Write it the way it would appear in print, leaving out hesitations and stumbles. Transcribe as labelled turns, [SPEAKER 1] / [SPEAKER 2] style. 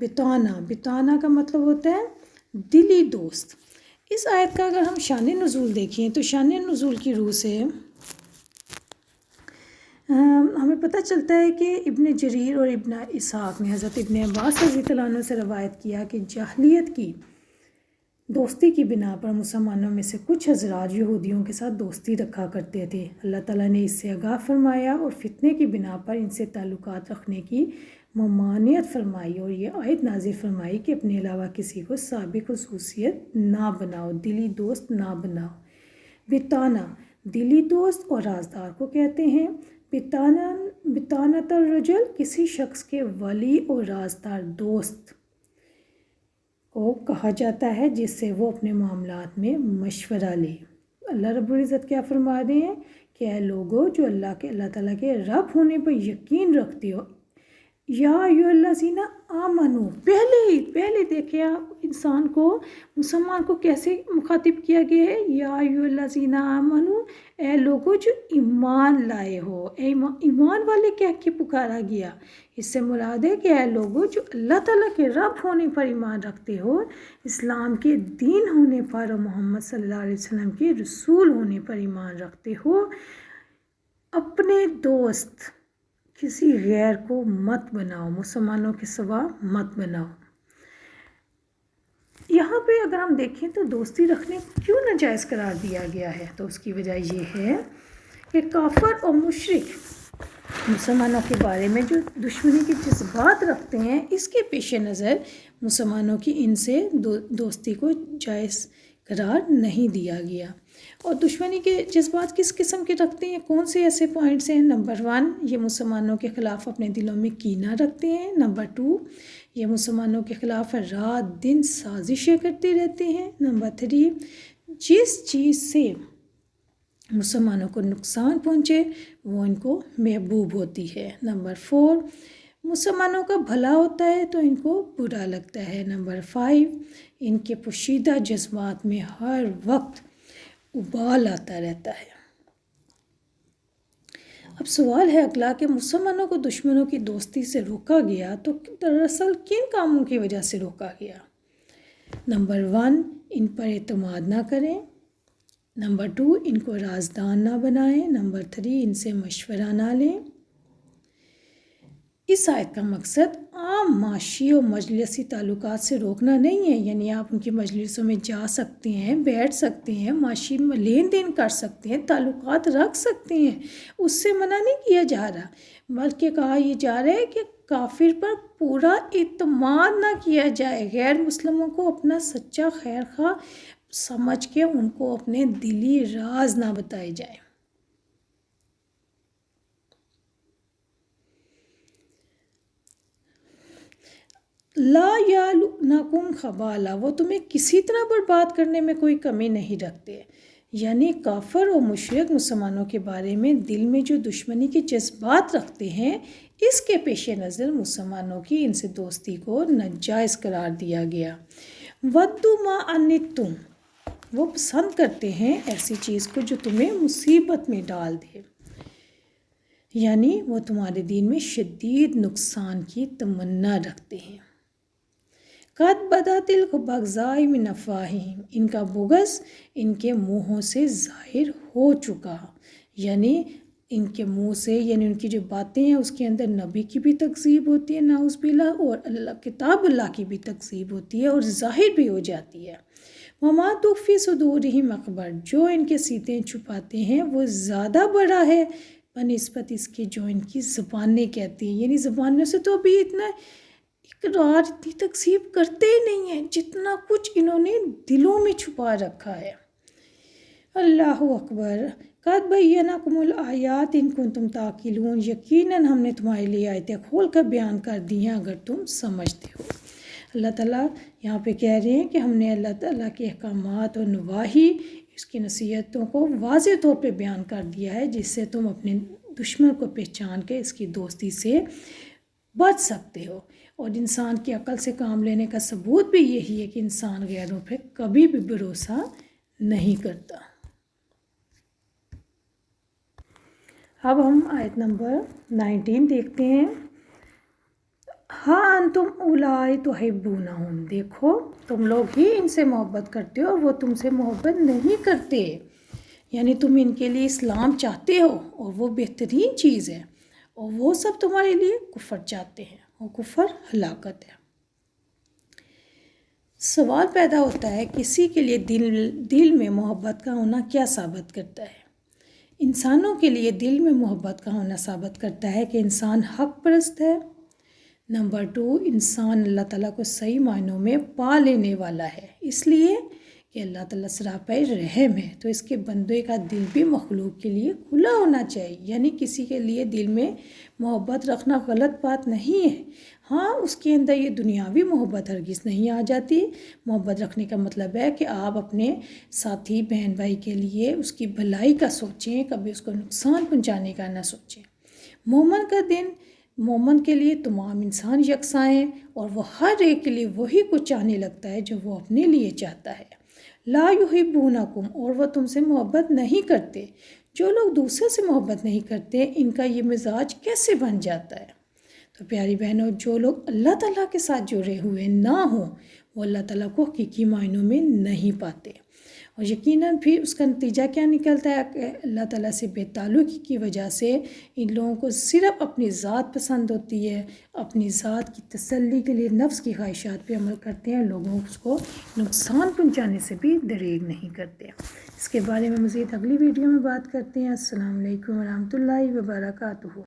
[SPEAKER 1] بتانا، بتانا کا مطلب ہوتا ہے دلی دوست۔ اس آیت کا اگر ہم شان نزول دیکھیں تو شان نزول کی روح سے ہمیں پتہ چلتا ہے کہ ابن جریر اور ابن اسحاق نے حضرت ابن عباس رضی اللہ عنہ سے روایت کیا کہ جاہلیت کی دوستی کی بنا پر مسلمانوں میں سے کچھ حضرات یہودیوں کے ساتھ دوستی رکھا کرتے تھے۔ اللہ تعالیٰ نے اس سے آگاہ فرمایا اور فتنے کی بنا پر ان سے تعلقات رکھنے کی ممانعت فرمائی، اور یہ آیت نازل فرمائی کہ اپنے علاوہ کسی کو سابق خصوصیت نہ بناؤ، دلی دوست نہ بناؤ۔ بتانا دلی دوست اور رازدار کو کہتے ہیں۔ بتانت الرجل کسی شخص کے ولی اور رازدار دوست کو کہا جاتا ہے جس سے وہ اپنے معاملات میں مشورہ لے۔ اللہ رب العزت کیا فرما رہے ہیں کہ اے لوگو جو اللہ تعالیٰ کے رب ہونے پر یقین رکھتے ہو، یا ایھا الذین آمنو، پہلے دیکھیں آپ انسان کو، مسلمان کو کیسے مخاطب کیا گیا ہے، یا ایھا الذین آمنو، اے لوگو جو ایمان لائے ہو، ایمان والے کہہ کے پکارا گیا۔ اس سے مراد ہے کہ اے لوگو جو اللہ تعالیٰ کے رب ہونے پر ایمان رکھتے ہو، اسلام کے دین ہونے پر اور محمد صلی اللہ علیہ وسلم کے رسول ہونے پر ایمان رکھتے ہو، اپنے دوست کسی غیر کو مت بناؤ، مسلمانوں کے سوا مت بناؤ۔ یہاں پہ اگر ہم دیکھیں تو دوستی رکھنے کو کیوں ناجائز قرار دیا گیا ہے، تو اس کی وجہ یہ ہے کہ کافر اور مشرک مسلمانوں کے بارے میں جو دشمنی کے جذبات رکھتے ہیں، اس کے پیش نظر مسلمانوں کی ان سے دوستی کو جائز قرار نہیں دیا گیا۔ اور دشمنی کے جذبات کس قسم کے رکھتے ہیں، کون سے ایسے پوائنٹس ہیں؟ نمبر 1، یہ مسلمانوں کے خلاف اپنے دلوں میں کینہ رکھتے ہیں۔ نمبر 2، یہ مسلمانوں کے خلاف رات دن سازشیں کرتے رہتے ہیں۔ نمبر 3، جس چیز سے مسلمانوں کو نقصان پہنچے وہ ان کو محبوب ہوتی ہے۔ نمبر 4، مسلمانوں کا بھلا ہوتا ہے تو ان کو برا لگتا ہے۔ نمبر 5، ان کے پوشیدہ جذبات میں ہر وقت ابال آتا رہتا ہے۔ اب سوال ہے اگلا کہ مسلمانوں کو دشمنوں کی دوستی سے روکا گیا تو دراصل کن کاموں کی وجہ سے روکا گیا؟ نمبر 1، ان پر اعتماد نہ کریں۔ نمبر 2، ان کو رازدان نہ بنائیں۔ نمبر 3، ان سے مشورہ نہ لیں۔ اس آیت کا مقصد عام معاشی و مجلسی تعلقات سے روکنا نہیں ہے، یعنی آپ ان کی مجلسوں میں جا سکتے ہیں، بیٹھ سکتے ہیں، معاشی میں لین دین کر سکتے ہیں، تعلقات رکھ سکتے ہیں، اس سے منع نہیں کیا جا رہا، بلکہ کہا یہ جا رہا ہے کہ کافر پر پورا اعتماد نہ کیا جائے، غیر مسلموں کو اپنا سچا خیر خواہ سمجھ کے ان کو اپنے دلی راز نہ بتائے جائیں۔ لا یعلونکم خبالا، وہ تمہیں کسی طرح برباد کرنے میں کوئی کمی نہیں رکھتے، یعنی کافر و مشرک مسلمانوں کے بارے میں دل میں جو دشمنی کے جذبات رکھتے ہیں، اس کے پیش نظر مسلمانوں کی ان سے دوستی کو ناجائز قرار دیا گیا۔ ودوا ما عنتم، وہ پسند کرتے ہیں ایسی چیز کو جو تمہیں مصیبت میں ڈال دے، یعنی وہ تمہارے دین میں شدید نقصان کی تمنا رکھتے ہیں۔ قد بدت البغضاء من افواہہم، ان کا بغض ان کے منہوں سے ظاہر ہو چکا، یعنی ان کے منہ سے، یعنی ان کی جو باتیں ہیں اس کے اندر نبی کی بھی تکذیب ہوتی ہے نعوذ باللہ، اور کتاب اللہ کی بھی تکذیب ہوتی ہے اور ظاہر بھی ہو جاتی ہے۔ وما تخفی صدورہم اکبر، جو ان کے سینے چھپاتے ہیں وہ زیادہ بڑا ہے بنسبت اس کے جو ان کی زبانیں کہتی ہیں، یعنی زبانوں سے تو ابھی اتنا اقرار، اتنی تکذیب کرتے ہی نہیں ہیں جتنا کچھ انہوں نے دلوں میں چھپا رکھا ہے۔ اللہ اکبر۔ قد بیناکم الآیات ان کنتم تعقلون، یقیناً ہم نے تمہارے لیے آیتیں کھول کر بیان کر دی ہیں اگر تم سمجھتے ہو۔ اللہ تعالیٰ یہاں پہ کہہ رہے ہیں کہ ہم نے اللہ تعالیٰ کے احکامات اور نواہی، اس کی نصیحتوں کو واضح طور پہ بیان کر دیا ہے، جس سے تم اپنے دشمن کو پہچان کے اس کی دوستی سے بچ سکتے ہو۔ اور انسان کی عقل سے کام لینے کا ثبوت بھی یہی ہے کہ انسان غیروں پہ کبھی بھی بھروسہ نہیں کرتا۔ اب ہم آیت نمبر 19 دیکھتے ہیں۔ ہاں انتم اولائی تحبونہم، دیکھو تم لوگ ہی ان سے محبت کرتے ہو اور وہ تم سے محبت نہیں کرتے، یعنی تم ان کے لیے اسلام چاہتے ہو اور وہ بہترین چیز ہے، اور وہ سب تمہارے لیے کفر چاہتے ہیں، اور کفر ہلاکت ہے۔ سوال پیدا ہوتا ہے کسی کے لیے دل میں محبت کا ہونا کیا ثابت کرتا ہے؟ انسانوں کے لیے دل میں محبت کا ہونا ثابت کرتا ہے کہ انسان حق پرست ہے۔ نمبر 2، انسان اللہ تعالیٰ کو صحیح معنوں میں پا لینے والا ہے، اس لیے کہ اللہ تعالیٰ سراپے رحم ہے، تو اس کے بندے کا دل بھی مخلوق کے لیے کھلا ہونا چاہیے، یعنی کسی کے لیے دل میں محبت رکھنا غلط بات نہیں ہے۔ ہاں اس کے اندر یہ دنیاوی محبت ہرگز نہیں آ جاتی۔ محبت رکھنے کا مطلب ہے کہ آپ اپنے ساتھی بہن بھائی کے لیے اس کی بھلائی کا سوچیں، کبھی اس کو نقصان پہنچانے کا نہ سوچیں۔ مومن کے لیے تمام انسان یکساں ہیں، اور وہ ہر ایک کے لیے وہی کچھ چاہنے لگتا ہے جو وہ اپنے لیے چاہتا ہے۔ لا یحبونکم، اور وہ تم سے محبت نہیں کرتے۔ جو لوگ دوسرے سے محبت نہیں کرتے ان کا یہ مزاج کیسے بن جاتا ہے؟ تو پیاری بہنوں، جو لوگ اللہ تعالیٰ کے ساتھ جڑے ہوئے نہ ہوں وہ اللہ تعالیٰ کو حقیقی معنوں میں نہیں پاتے، اور یقیناً پھر اس کا نتیجہ کیا نکلتا ہے کہ اللہ تعالیٰ سے بے تعلقی کی وجہ سے ان لوگوں کو صرف اپنی ذات پسند ہوتی ہے، اپنی ذات کی تسلی کے لیے نفس کی خواہشات پہ عمل کرتے ہیں، لوگوں کو نقصان پہنچانے سے بھی دریغ نہیں کرتے۔ اس کے بارے میں مزید اگلی ویڈیو میں بات کرتے ہیں۔ السلام علیکم ورحمۃ اللہ وبرکاتہ۔